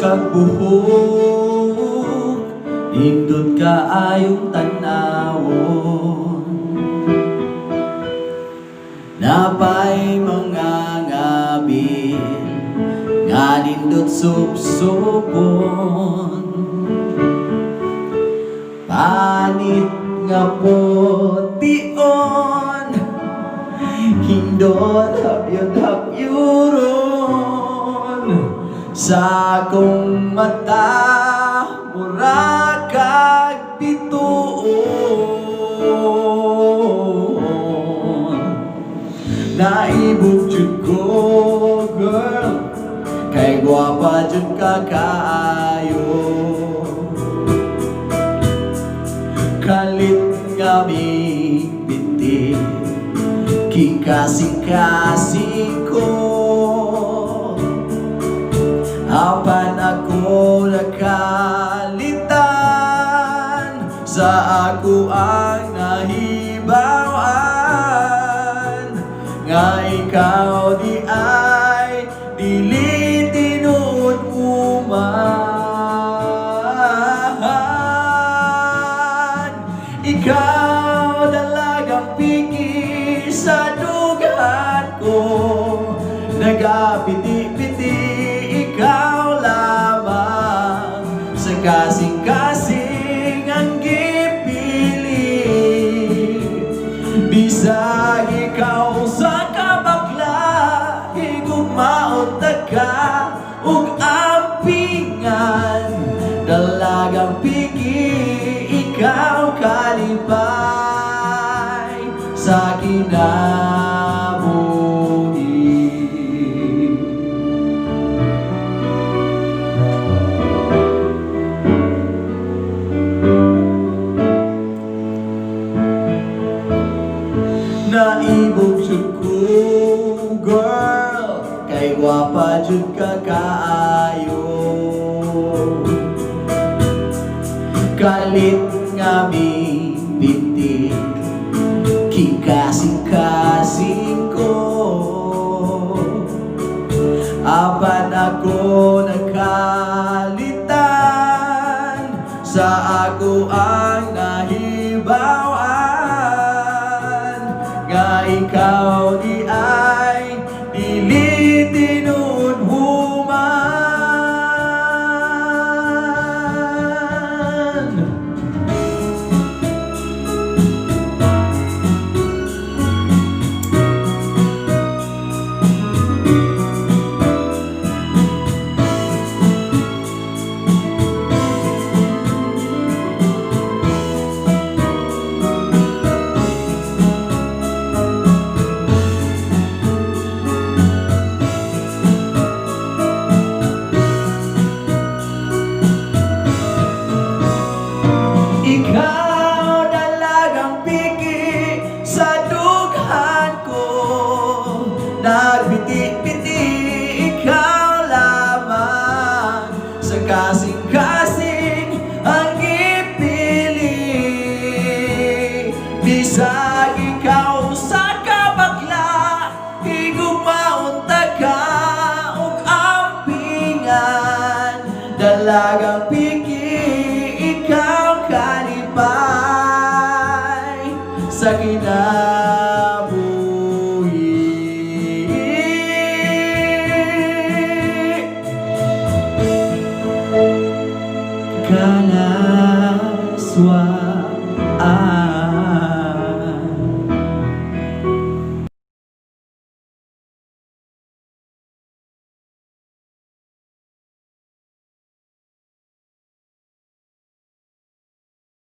kag buhok, nindot kaayong tanawon. Napay mga ngabin nga nindot subsubon, panit nga potion, hindot habyod-habyuron. Sa akong mata mura kag bituon. Naibog jud ko, girl, kay gwapa jud ka kaayo. Kalit nga migpiti, kikasing-kasing ko. Apan ako nakalitan sa ako ang nahibawan, nga ikaw di ay dili tinuod uman. Ikaw dalagang piki sa dugan ko, nagapiti-piti ikaw lamang, sa kasing-kasing ang gipili. Bisag ikaw sa kabakla, higugmaon ka ug ampingan. Dalagang piki ikaw kalipay sa kinabuhi. Naibog jud ko, girl, kay gwapa jud ka kaayo. Kalit nga migpiti, kikasing-kasing ko. Apan ako nakalitan sa ako ang nahibawan, nga ikaw di ay dili tinuod human. Ikaw dalagang piki sa dughan ko, nagbiti-biti ikaw lamang, sa kasing-kasing ang ipili. Bisag ikaw sa kabakla, higugmaon ka ug ampingan. Dalagang piki